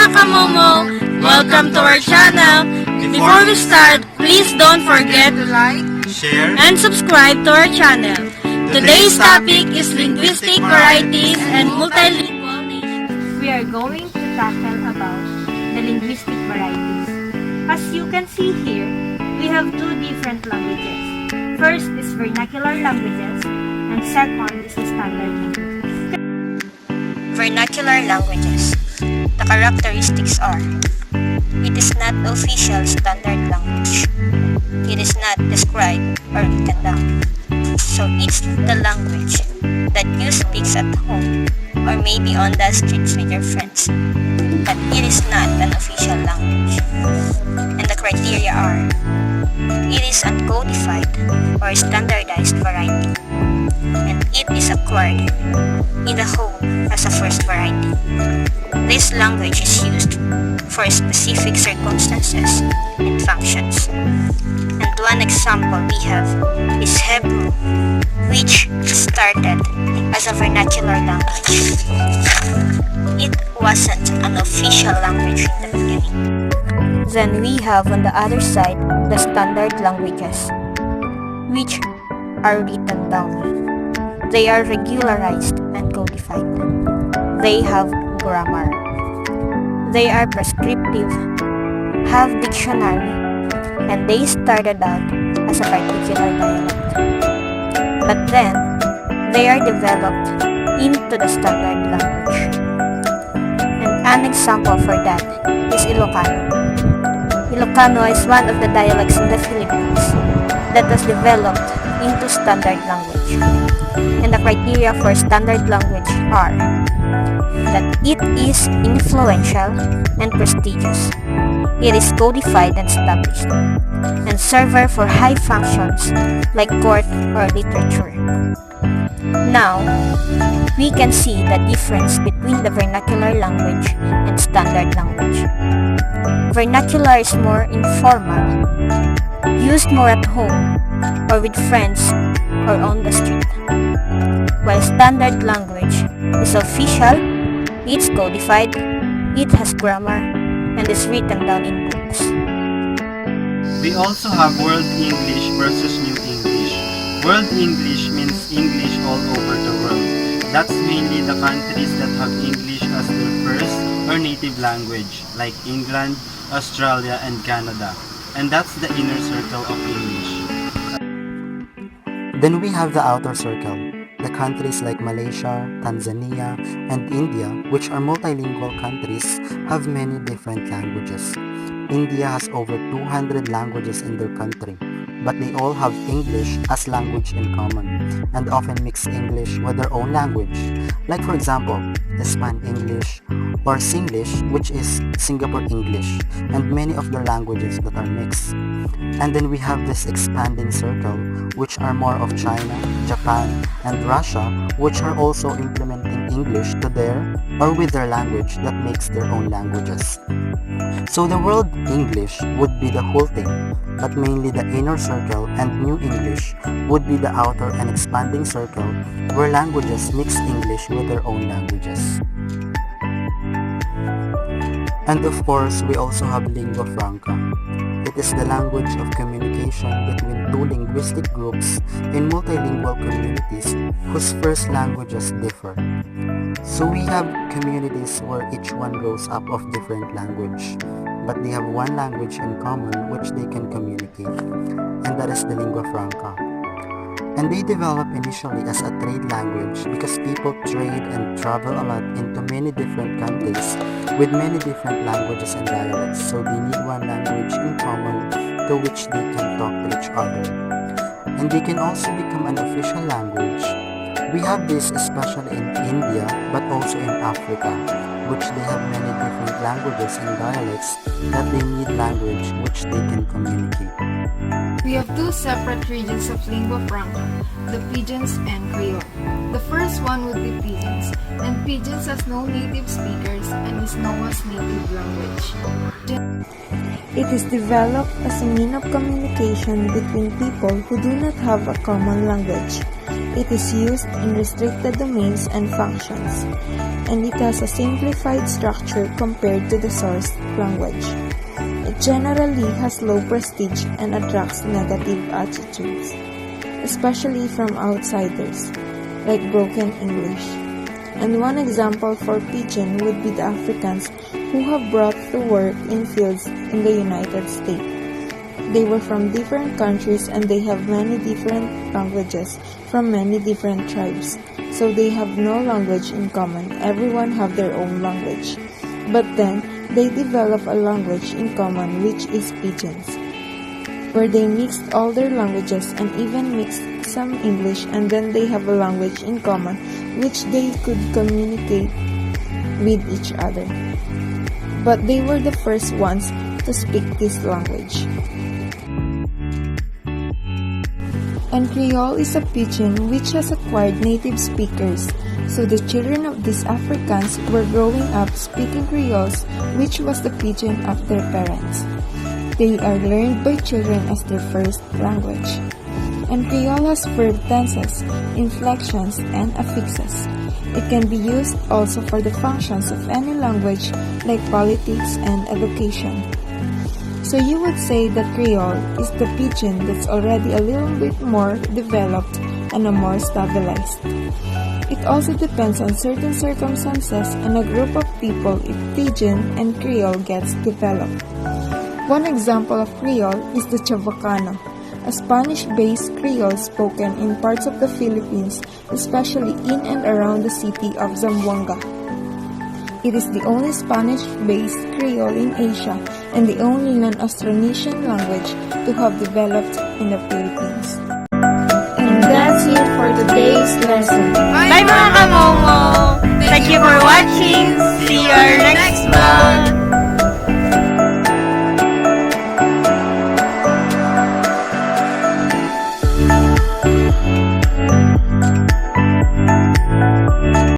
mga kamomo! Welcome to our channel! Before we start, please don't forget to like, share, and subscribe to our channel. Today's topic is linguistic varieties and multilingual nations. We are going to tackle about the linguistic varieties. As you can see here, we have two different languages. First is vernacular languages, and second is the standard languages. Vernacular languages. The characteristics are: it is not official standard language. It is not described or written down. So it's the language that you speak at home or maybe on the streets with your friends. But it is not an official language. And the criteria are: it is uncodified or standardized variety, and it is acquired in the home as a first variety. This language is used for specific circumstances and functions. And one example we have is Hebrew, which started as a vernacular language. It wasn't an official language in the beginning. Then we have on the other side the standard languages, which are written down. They are regularized and codified. They have grammar. They are prescriptive, have dictionary, and they started out as a particular dialect. But then, they are developed into the standard language. And an example for that is Ilocano. Ilocano is one of the dialects in the Philippines that was developed into standard language. And the criteria for standard language are that it is influential and prestigious. It is codified and established, and server for high functions like court or literature. Now, we can see the difference between the vernacular language and standard language. Vernacular is more informal, used more at home or with friends or on the street, while standard language is official, it's codified, it has grammar, and is written down in books. We also have World English versus New English. World English means English all over the world. That's mainly the countries that have English as their first or native language, like England, Australia, and Canada. And that's the inner circle of English. Then we have the outer circle, the countries like Malaysia, Tanzania, and India, which are multilingual countries, have many different languages. India has over 200 languages in their country, but they all have English as language in common, and often mix English with their own language. Like for example, Span English, or Singlish, which is Singapore English, and many of their languages that are mixed. And then we have this expanding circle, which are more of China, Japan, and Russia, which are also implementing English to their or with their language that makes their own languages. So the world English would be the whole thing, but mainly the inner circle and New English would be the outer and expanding circle where languages mix English with their own languages. And of course, we also have lingua franca. It is the language of communication between two linguistic groups in multilingual communities whose first languages differ. So we have communities where each one grows up of different language, but they have one language in common which they can communicate, and that is the lingua franca. And they develop initially as a trade language because people trade and travel a lot into many different countries with many different languages and dialects, so they need one language in common to which they can talk to each other. And they can also become an official language. We have this especially in India, but also in Africa, which they have many different languages and dialects that they need language which they can communicate. We have two separate regions of lingua franca, the Pidgins and Creole. The first one would be Pidgins, and Pidgins has no native speakers and is no one's native language. It is developed as a mean of communication between people who do not have a common language. It is used in restricted domains and functions, and it has a simplified structure compared to the source language. It generally has low prestige and attracts negative attitudes, especially from outsiders, like broken English. And one example for Pidgin would be the Africans who have brought to work in fields in the United States. They were from different countries and they have many different languages from many different tribes. So they have no language in common. Everyone have their own language. But then, they develop a language in common which is Pidgins, where they mixed all their languages and even mixed some English, and then they have a language in common which they could communicate with each other. But they were the first ones to speak this language. And Creole is a pidgin which has acquired native speakers, so the children of these Africans were growing up speaking Creoles, which was the pidgin of their parents. They are learned by children as their first language. And Creole has verb tenses, inflections, and affixes. It can be used also for the functions of any language like politics and education. So you would say that Creole is the pidgin that's already a little bit more developed and a more stabilized. It also depends on certain circumstances and a group of people if pidgin and Creole gets developed. One example of Creole is the Chavacano, a Spanish-based Creole spoken in parts of the Philippines, especially in and around the city of Zamboanga. It is the only Spanish-based Creole in Asia and the only non-Austronesian language to have developed in the Philippines. And that's it for today's lesson. Bye mga kamomo! Thank you for watching!